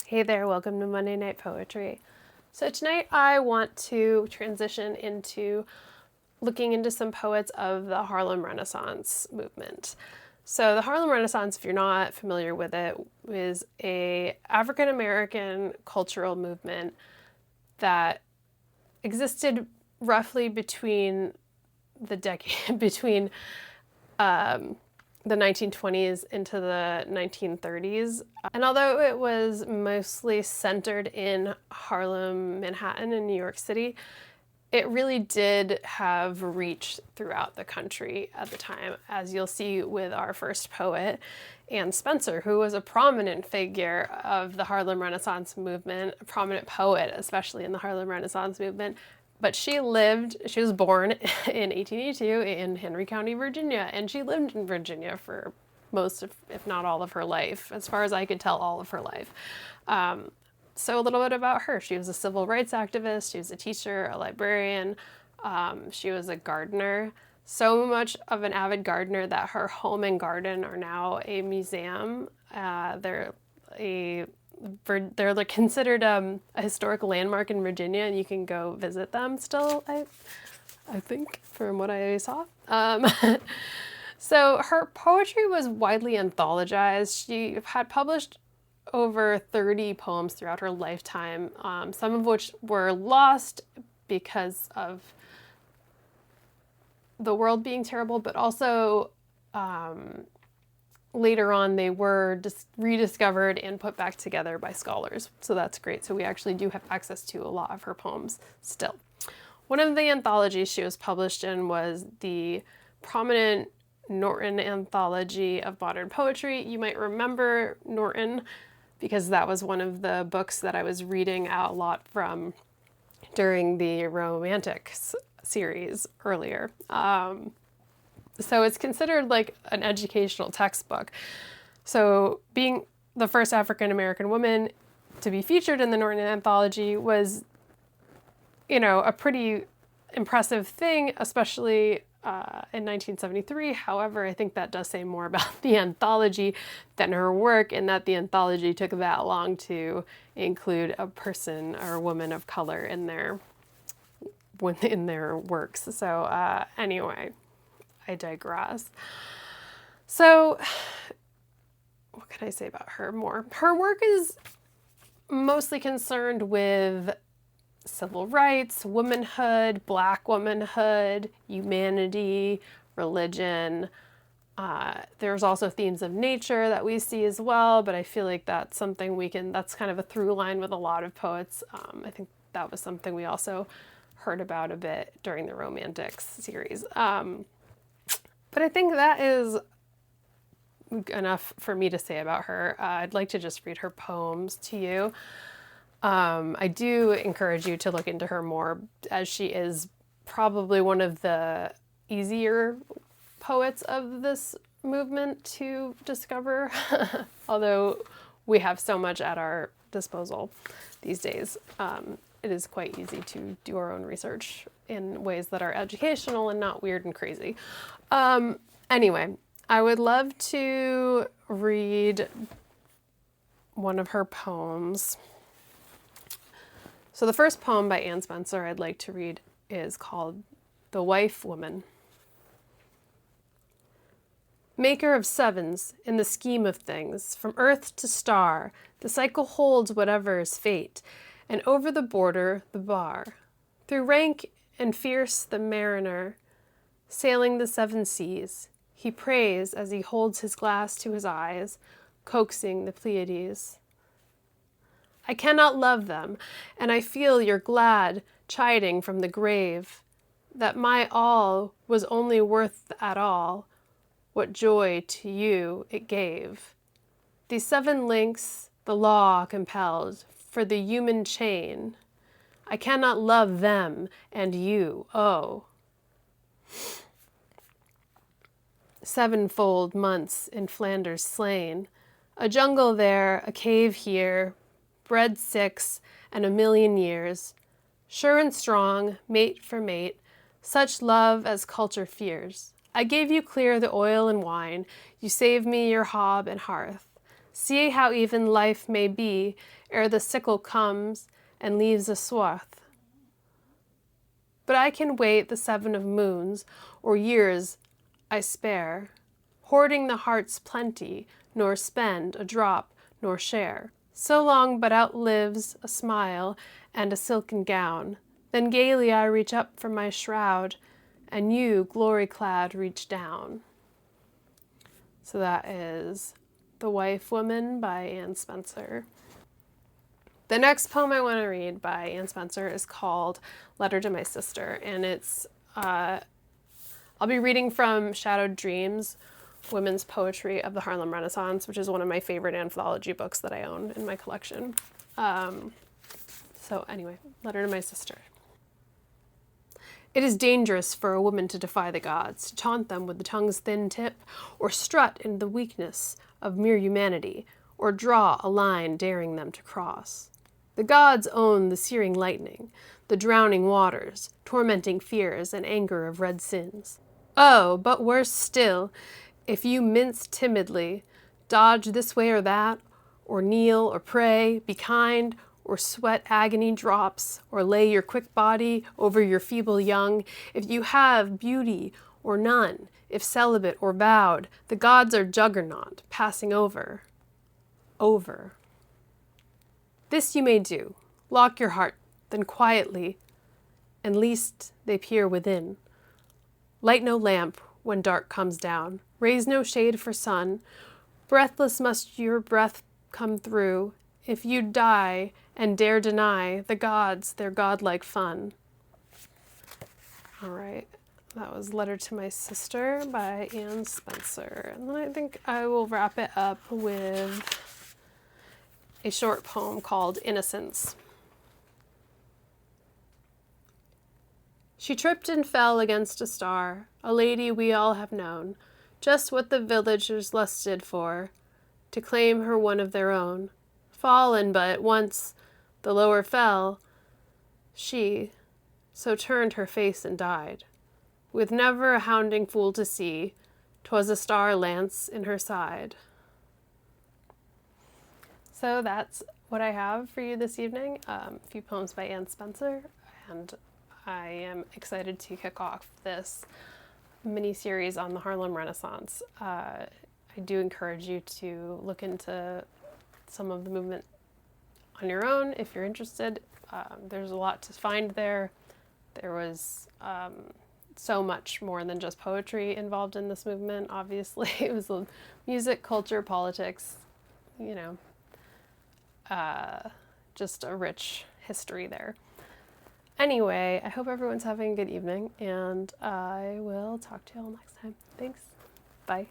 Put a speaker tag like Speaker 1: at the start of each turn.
Speaker 1: Hey there, welcome to Monday Night Poetry. So tonight I want to transition into looking into some poets of the Harlem Renaissance movement. So the Harlem Renaissance, if you're not familiar with it, is a African American cultural movement that existed roughly between the decade between the 1920s into the 1930s. And although it was mostly centered in Harlem, Manhattan, and New York City, it really did have reach throughout the country at the time, as you'll see with our first poet, Anne Spencer, who was a prominent figure of the Harlem Renaissance movement, a prominent poet, especially in the Harlem Renaissance movement. But she was born in 1882 in Henry County, Virginia, and she lived in Virginia for most of, if not all of her life, as far as I could tell, all of her life. So a little bit about her. She was a civil rights activist, she was a teacher, a librarian, she was a gardener. So much of an avid gardener that her home and garden are now a museum. They're considered a historic landmark in Virginia, and you can go visit them still, I think, from what I saw. So her poetry was widely anthologized. She had published over 30 poems throughout her lifetime, some of which were lost because of the world being terrible, but also later on they were rediscovered and put back together by scholars. So that's great. So we actually do have access to a lot of her poems still. One of the anthologies she was published in was the prominent Norton Anthology of Modern Poetry. You might remember Norton because that was one of the books that I was reading out a lot from during the Romantics series earlier. So it's considered like an educational textbook. So being the first African American woman to be featured in the Norton Anthology was, a pretty impressive thing, especially in 1973. However, I think that does say more about the anthology than her work, and that the anthology took that long to include a person or a woman of color in their works. So anyway, I digress. So what can I say about her more? Her work is mostly concerned with civil rights, womanhood, Black womanhood, humanity, religion. There's also themes of nature that we see as well, but I feel like that's something that's kind of a through line with a lot of poets. I think that was something we also heard about a bit during the Romantics series. But I think that is enough for me to say about her. I'd like to just read her poems to you. I do encourage you to look into her more, as she is probably one of the easier poets of this movement to discover, although we have so much at our disposal these days. It is quite easy to do our own research in ways that are educational and not weird and crazy. Anyway, I would love to read one of her poems. So the first poem by Anne Spencer I'd like to read is called The Wife Woman. Maker of sevens in the scheme of things, from earth to star, the cycle holds whatever is fate, and over the border, the bar. Through rank and fierce the mariner, sailing the seven seas, he prays as he holds his glass to his eyes, coaxing the Pleiades. I cannot love them, and I feel your glad chiding from the grave, that my all was only worth at all what joy to you it gave. These seven links the law compelled for the human chain. I cannot love them and you, oh. Sevenfold months in Flanders slain, a jungle there, a cave here, bred six and a million years, sure and strong, mate for mate, such love as culture fears. I gave you clear the oil and wine, you saved me your hob and hearth. See how even life may be ere the sickle comes and leaves a swath. But I can wait the 7 of moons, or years I spare, hoarding the heart's plenty, nor spend a drop, nor share. So long but outlives a smile and a silken gown. Then gaily I reach up from my shroud, and you, glory-clad, reach down. So that is The Wife Woman by Anne Spencer. The next poem I want to read by Anne Spencer is called Letter to My Sister, and it's, I'll be reading from Shadowed Dreams, Women's Poetry of the Harlem Renaissance, which is one of my favorite anthology books that I own in my collection. So anyway, Letter to My Sister. It is dangerous for a woman to defy the gods, to taunt them with the tongue's thin tip, or strut in the weakness of mere humanity, or draw a line daring them to cross. The gods own the searing lightning, the drowning waters, tormenting fears and anger of red sins. Oh, but worse still, if you mince timidly, dodge this way or that, or kneel or pray, be kind, or sweat agony drops, or lay your quick body over your feeble young, if you have beauty or none, if celibate or vowed, the gods are juggernaut, passing over. Over. This you may do, lock your heart, then quietly, and least they peer within. Light no lamp when dark comes down, raise no shade for sun, breathless must your breath come through, if you die and dare deny the gods their godlike fun. All right, that was Letter to My Sister by Anne Spencer. And then I think I will wrap it up with a short poem called Innocence. She tripped and fell against a star, a lady we all have known, just what the villagers lusted for, to claim her one of their own. Fallen, but once the lower fell, she so turned her face and died, with never a hounding fool to see, 'twas a star lance in her side. So that's what I have for you this evening, a few poems by Anne Spencer, and I am excited to kick off this mini-series on the Harlem Renaissance. I do encourage you to look into some of the movement on your own if you're interested. There's a lot to find there. There was so much more than just poetry involved in this movement, obviously. It was music, culture, politics, you know, just a rich history there. Anyway, I hope everyone's having a good evening, and I will talk to you all next time. Thanks. Bye.